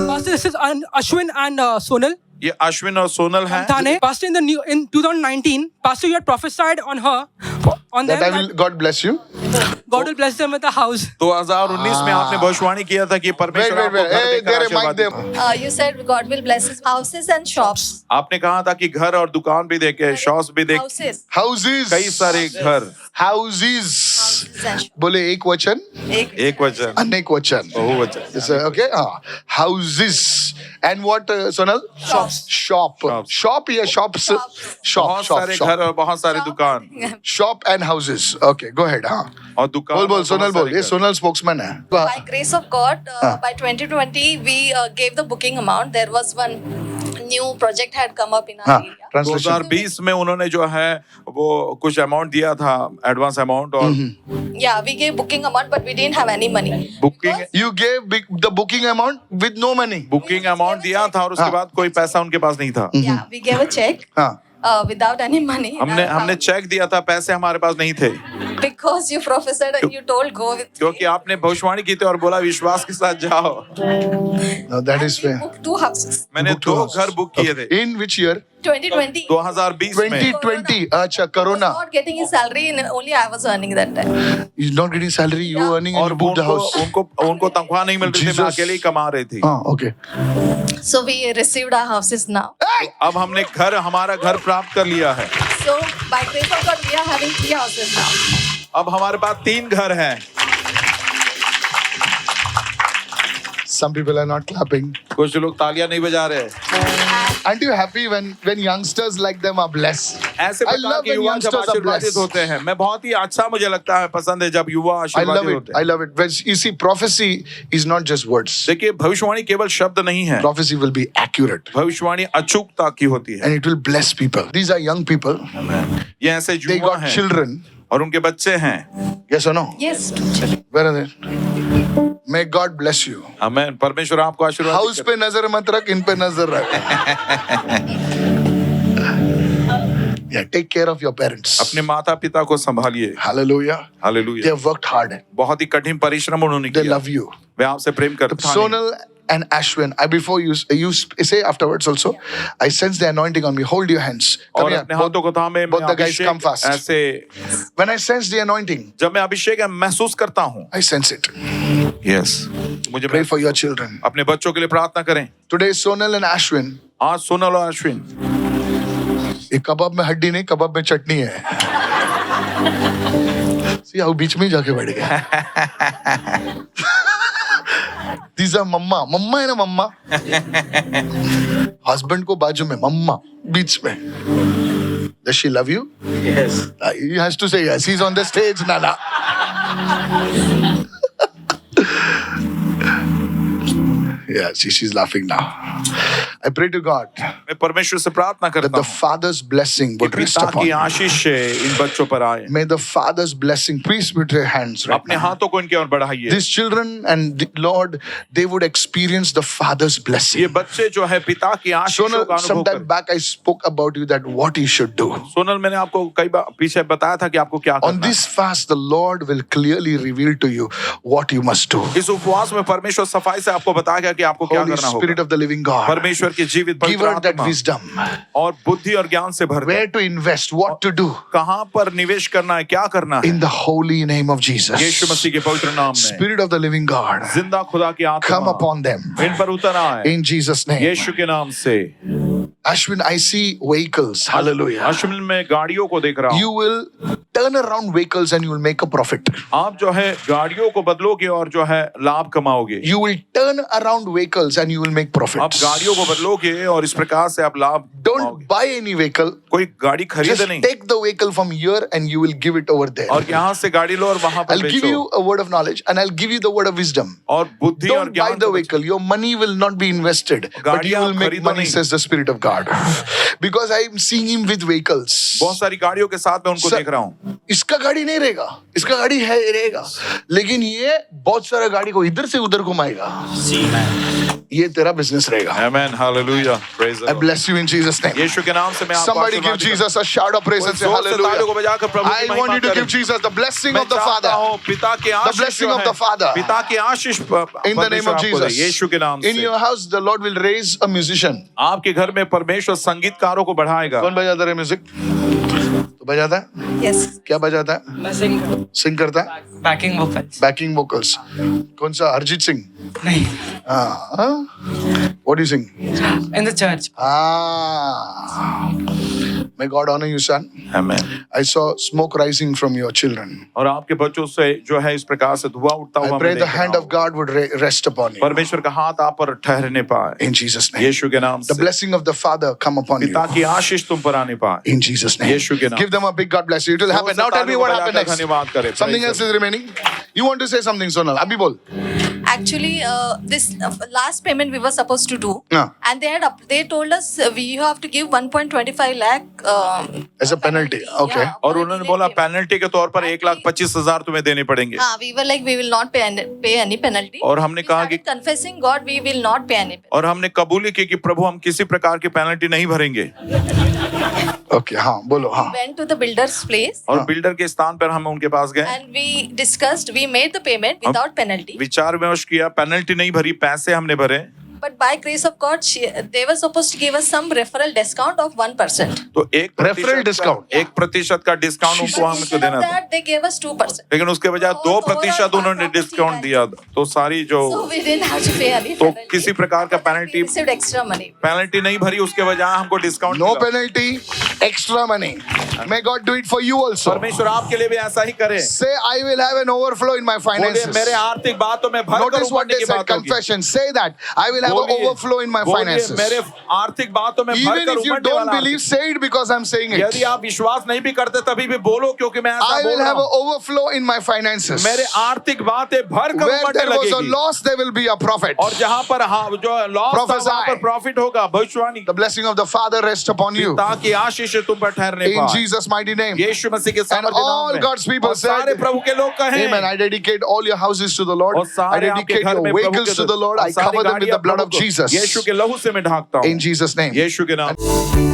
Pastor, this is Ashwin and Sonal. ये अश्विन और सोनल हैं. Thane. Pastor, in 2019, Pastor, you had prophesied on her, on them, That I will, God bless you. God will bless them with a house. 2019 में आपने भविष्यवाणी किया था कि परमेश्वर Wait, आपको wait, घर hey, देकर there, आशीर्वाद mic देगा. there. You said God will bless his houses and shops. आपने कहा था कि घर और दुकान भी देके, शॉप्स भी देके, Houses. Houses. कई सारे घर. Houses. Houses and shops. बोले एक वचन, एक वचन, अनेक वचन. बहुवचन. It's, okay. Houses. And what, Sonal? Shops. Shop. Shops. Shop या shops? Shop. बहुत Shop. सारे Shop. घर और बहुत सारे दुकान Shop and houses. Okay, go ahead. हाँ. और दुकान. बोल बोल और सोनल बहुत बोल. सारे ये घर. सोनल spokesman है. By grace of God, by 2020, we gave the booking amount. There was one new project had come up in our हाँ. area. Translation. 2020 में उन्होंने जो है वो कुछ अमाउंट दिया था, एडवांस अमाउंट, और Yeah, we gave booking amount, but we didn't have any money. Booking You gave the booking amount with no money. Booking amount दिया था और उसके बाद कोई पैसा उनके पास नहीं था. Yeah, we gave a check हाँ. without any money. in हमने our हमने account. चेक दिया था, पैसे हमारे पास नहीं थे, Because you prophesied and you told go with क्योंकि आपने भविष्यवाणी की थी और बोला विश्वास के साथ जाओ. No, that is fair. book 2 houses. मैंने Book two 2 house. घर बुक किए थे. In which year? 2020. 2020 में. 2020. अच्छा, He was Corona. not getting his salary, and only I was earning that time. You're not getting salary. You Yeah. earning and और you booked the उनको house. उनको तनख्वाह नहीं मिल रही थी, मैं Jesus. अकेले ही कमा रही थी. हाँ, okay. So we received our houses now. अब हमने घर, हमारा घर प्राप्त कर लिया है. So by grace of God, we are having 3 houses now. अब हमारे पास 3 घर हैं. Some people are not clapping. कुछ लोग तालियां नहीं बजा रहे. Aren't you happy when youngsters like them are blessed? ऐसे I प्रकार love के when युवा जब youngsters are आशीर्वादित blessed. होते हैं. मैं बहुत ही अच्छा, मुझे लगता है, पसंद है जब युवा I love आशीर्वादित it. होते I हैं. love it. When you see, prophecy is not just words. देखिए, भविष्यवाणी केवल शब्द नहीं है. Prophecy will be accurate भविष्यवाणी अचूकता की होती है. and it will bless people. These are young people. ये ऐसे They युवा got हैं children. और उनके बच्चे हैं. Yes or no? Yes, 2 children. Where are they? May God bless you. आमेन. परमेश्वर आपको आशीर्वाद हाउस पे नजर मत रख, इन पे नजर रख. Yeah, take care of your parents. अपने माता पिता को संभालिए. Hallelujah. They hallelujah. have worked hard. बहुत ही कठिन परिश्रम उन्होंने They किया. love you. वे आपसे प्रेम करते हैं. Sonal and Ashwin, before you say afterwards also, I sense the anointing on me. Hold your hands. Come और here. अपने हाथों को थामे. both मैं the guys Abhishek come fast. ऐसे When I sense the anointing, जब मैं अभिषेक महसूस करता हूँ. I sense it. यस. मुझे Pray for your children. अपने बच्चों के लिए प्रार्थना करें. Today, Sonal and Ashwin, आज सोनल और अश्विन, ये कबाब में हड्डी नहीं, कबाब में चटनी है. See how बीच में ही जाके बैठ गया. These are mama. Mama है ना mama. Husband को बाजू में, mama बीच में. Does she love you? Yes. He has to say yes. He's on the stage, Nana. Yeah, see, she's laughing now. I pray to God मैं परमेश्वर से प्रार्थना that करता the हूँ Father's blessing कि would rest पिता upon की you. आशीष इन बच्चों पर आए. May the Father's blessing, please put your hands right अपने now. हाथों को इनकी ओर बढ़ाइए. These children and the Lord, they would experience the Father's ये blessing. बच्चे जो है पिता की आशीषों का Sonal, अनुभव sometime करें. back I spoke about you that what you should do. Sonal, मैंने आपको कई बार पीछे बताया था कि आपको क्या On करना this fast, the Lord will clearly reveal to you what you must do. है. इस उपवास में परमेश्वर सफाई से आपको बताएगा कि आपको क्या Holy करना Spirit होगा. of the living God, परमेश्वर की जीवित give पवित्र her that आत्मा wisdom. और बुद्धि और ज्ञान से भर दे. Where to invest, what to do. कहाँ पर निवेश करना है, क्या करना है. In the holy name of Yeshu Jesus. मसीह के पवित्र नाम में Spirit of the living God, जिंदा खुदा की come आत्मा upon them. इन पर उतर आए. In Jesus' name. यीशु के नाम से. Ashwin, I see vehicles. Hallelujah. Ashwin में गाड़ियों को देख रहा हूँ. You will turn around vehicles and you will make a profit. आप जो है गाड़ियों को बदलोगे और जो है लाभ कमाओगे. You will turn around vehicles and you will make आप profits. गाड़ियों को बदलोगे और इस प्रकार से आप लाभ Don't कमाओगे. buy any vehicle. कोई गाड़ी Just खरीद नहीं take the vehicle from here and you will give it over there. और यहाँ से गाड़ी लो और वहां पर I'll give बेचो. you a word of knowledge and I'll give you the word of wisdom. और बुद्धि और Don't buy ज्ञान the से बचो. vehicle. Your money will not be invested, but you गाड़ियाँ will make खरीदो money, नहीं. says the Spirit of God. Because I'm seeing him with vehicles. बहुत सारी गाड़ियों के साथ मैं उनको Sir, देख रहा हूँ. इसका गाड़ी नहीं रहेगा, इसका गाड़ी है रहेगा, लेकिन ये बहुत सारा गाड़ी को इधर से उधर घुमाएगा. ये तेरा बिजनेस रहेगा. Amen. Hallelujah. Praise the I Lord. bless you in Jesus' name. यीशु के नाम से मैं आपको Somebody give आशीर्वाद देता Jesus a shout of praise हूं। and say जोर से तालियों को hallelujah. बजाकर प्रभु की I महिमा want you to करें। give Jesus the blessing मैं of the चाहता Father हूं पिता की आशीष blessing जो of है, the Father. पिता की आशीष in the name of परमेश्वर आपको दे, Jesus. यीशु के नाम In से your house, the Lord will raise a musician. आपके घर में परमेश्वर संगीतकारों को बढ़ाएगा। कौन बजाता है म्यूजिक? तो बजाता है? Yes. क्या बजाता है? मैं सिंग सिंग करता है? Banking vocals banking vocals. कौन सा? अरिजीत सिंह? नहीं What do you sing? In the church May God honor you, son. Amen. I saw smoke rising from your children. और आपके बच्चों से जो है इस प्रकार से धुआं उठता I हुआ pray मैं the देख hand रहा of हूं। God would rest upon you. परमेश्वर का हाथ आप पर ठहरने पाए In Jesus' name. यीशु के नाम The से blessing of the Father come upon you. पिता की आशीष तुम पर आने पाए In Jesus' name. यीशु के नाम Give them a big God bless you. It will happen. Now tell me what happened next. धन्यवाद करें Something else is remaining. You want to say something, Sonal? Abhi bol. Actually, this last payment we were supposed to do, Yeah. and they told us we have to give 1.25 lakh As a penalty. Okay. Yeah, और for a उन्होंने delayed बोला payment. Penalty के तौर पर 1,25,000 तुम्हें देने पड़ेंगे We were like we will not pay any penalty. और हमने We कहा started कि confessing God we will not pay any penalty. और हमने कबूली की कि प्रभु हम किसी प्रकार की पेनल्टी नहीं भरेंगे Okay. हाँ बोलो हाँ. Went to the builder's place और बिल्डर के स्थान पर हम उनके पास गए and we discussed. We made the payment without penalty. विचार विमर्श किया पेनल्टी नहीं भरी पैसे हमने भरे But by grace of God, they were supposed to give us some referral discount of 1%. तो 1% Referral discount. 1% का डिस्काउंट उनको But हमको instead देना of था that, they gave us 2%. लेकिन उसके बजाय तो 2% उन्होंने overall डिस्काउंट 150 दिया तो सारी जो So we didn't have to pay any तो penalty. किसी प्रकार का But we penalty received extra money. Penalty नहीं भरी उसके बजाय हमको डिस्काउंट No मिला। penalty. Extra money. May God do it for you also. परमेश्वर आपके लिए भी ऐसा ही करे Say I will have an overflow in my बोलिए finances. मेरे आर्थिक बातों में भर कर Notice what उमड़ने they की said. बात होगी Confession. Say that I will have an बोलिए, overflow in my बोलिए, finances. मेरे आर्थिक बातों में भर Even कर if you उमड़ने don't वाला believe, say it because I'm saying यदि it. आप विश्वास नहीं भी करते तभी भी बोलो क्योंकि मैं ऐसा I बोल will रहा have an हूँ overflow in my finances. मेरे आर्थिक बातें भर कर Where उमड़ने there was a लगेगी loss, there will be a profit. और जहाँ पर हाँ जो लॉस Prophesy. वहाँ पर प्रॉफिट होगा भविष्यवाणी The blessing of the Father rest upon you. ताकि आशीष तुम पर ठहरने In पाए Jesus' mighty name. यीशु मसीह के And सामर्थ्य नाम all में God's people और सारे said, प्रभु के लोग कहें Amen. I dedicate all your houses to the Lord. और I सारे आपके dedicate घर your में प्रभु vehicles के to the Lord. I सारी cover them with the गाड़ियां blood of प्रभु को Jesus. यीशु के लहू से मैं ढाकता हूँ In Jesus' name. यीशु के नाम